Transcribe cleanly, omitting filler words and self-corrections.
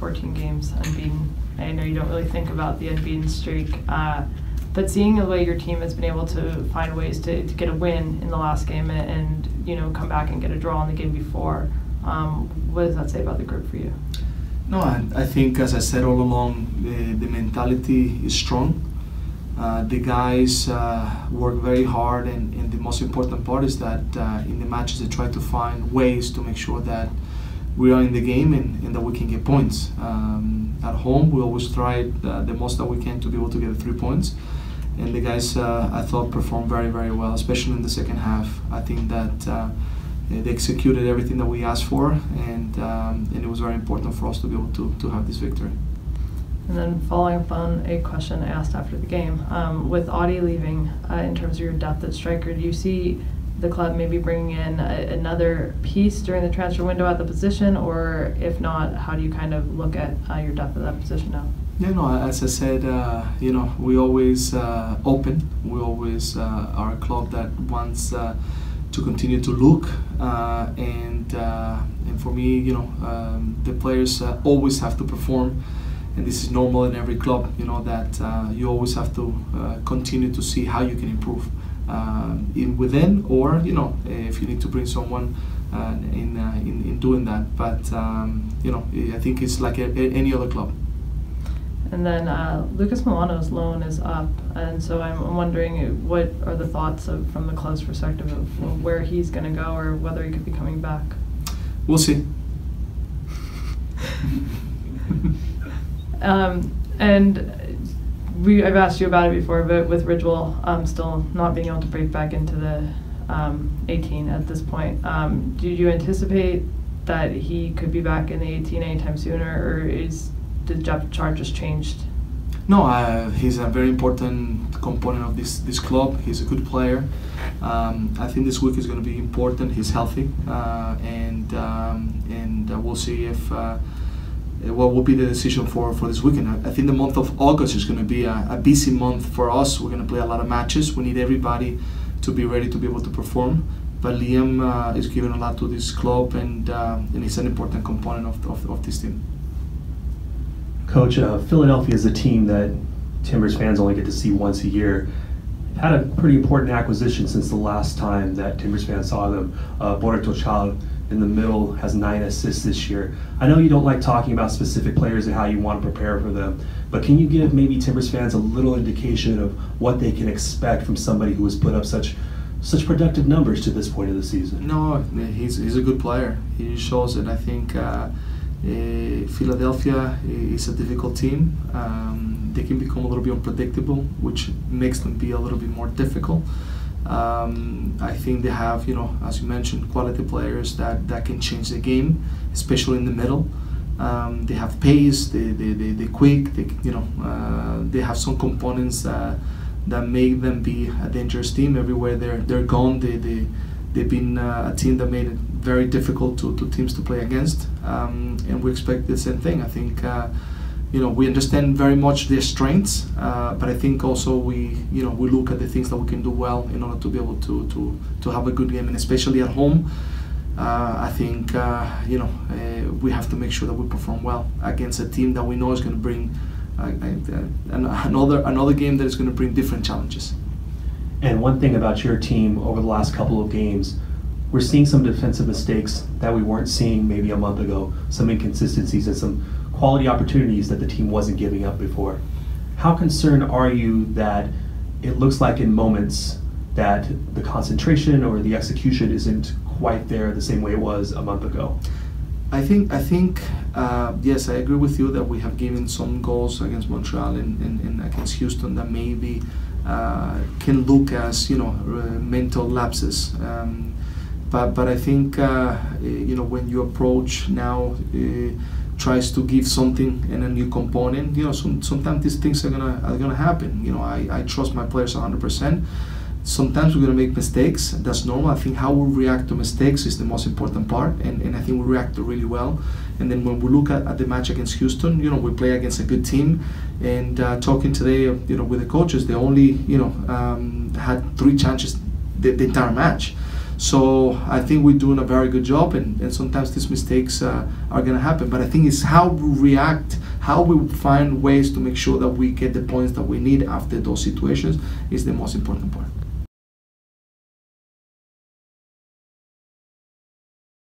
14 games unbeaten. I know you don't really think about the unbeaten streak, but seeing the way your team has been able to find ways to get a win in the last game and come back and get a draw in the game before, what does that say about the group for you? No, I think, as I said all along, the mentality is strong. The guys work very hard, and the most important part is that in the matches they try to find ways to make sure that we are in the game and that we can get points. At home, we always try the most that we can to be able to get 3 points. And the guys, I thought, performed very, very well, especially in the second half. I think that they executed everything that we asked for, and it was very important for us to be able to have this victory. And then following up on a question I asked after the game, with Audie leaving, in terms of your depth at striker, do you see the club maybe bringing in another piece during the transfer window at the position, or if not, how do you kind of look at your depth at that position now? Yeah, no, as I said, we always open. We always are a club that wants to continue to look, and for me, the players always have to perform, and this is normal in every club. That you always have to continue to see how you can improve within, or if you need to bring someone in doing that. But I think it's like any other club. And then Lucas Milano's loan is up, and so I'm wondering what are the thoughts from the club's perspective of where he's going to go, or whether he could be coming back. We'll see. And I've asked you about it before, but with Ridgewell still not being able to break back into the 18 at this point, do you anticipate that he could be back in the 18 anytime sooner, or is the depth chart just changed? No, he's a very important component of this club. He's a good player. I think this week is going to be important. He's healthy, and we'll see if what will be the decision for this weekend. I think the month of August is going to be a busy month for us. We're going to play a lot of matches. We need everybody to be ready to be able to perform. But Liam is giving a lot to this club, and he's an important component of this team. Coach, Philadelphia is a team that Timbers fans only get to see once a year. Had a pretty important acquisition since the last time that Timbers fans saw them. Borja Tochal in the middle has 9 assists this year. I know you don't like talking about specific players and how you want to prepare for them, but can you give maybe Timbers fans a little indication of what they can expect from somebody who has put up such productive numbers to this point of the season? No, he's a good player. He shows it. I think Philadelphia is a difficult team. They can become a little bit unpredictable, which makes them be a little bit more difficult. I think they have, as you mentioned, quality players that can change the game, especially in the middle. They have pace, they're quick, they have some components that make them be a dangerous team. Everywhere they're gone, they've been a team that made it very difficult to teams to play against, and we expect the same thing. I think we understand very much their strengths, but I think also we look at the things that we can do well in order to be able to have a good game, and especially at home. I think we have to make sure that we perform well against a team that we know is going to bring another game that is going to bring different challenges. And one thing about your team over the last couple of games, we're seeing some defensive mistakes that we weren't seeing maybe a month ago, some inconsistencies and some quality opportunities that the team wasn't giving up before. How concerned are you that it looks like in moments that the concentration or the execution isn't quite there the same way it was a month ago? I think yes, I agree with you that we have given some goals against Montreal and against Houston that maybe can look as mental lapses. But I think when you approach now tries to give something and a new component, sometimes these things are gonna happen. I trust my players 100%. Sometimes we're gonna make mistakes. That's normal. I think how we react to mistakes is the most important part, and I think we react really well. And then when we look at the match against Houston, we play against a good team. And talking today, with the coaches, they only had 3 chances the entire match. So I think we're doing a very good job, and sometimes these mistakes are going to happen. But I think it's how we react, how we find ways to make sure that we get the points that we need after those situations is the most important part.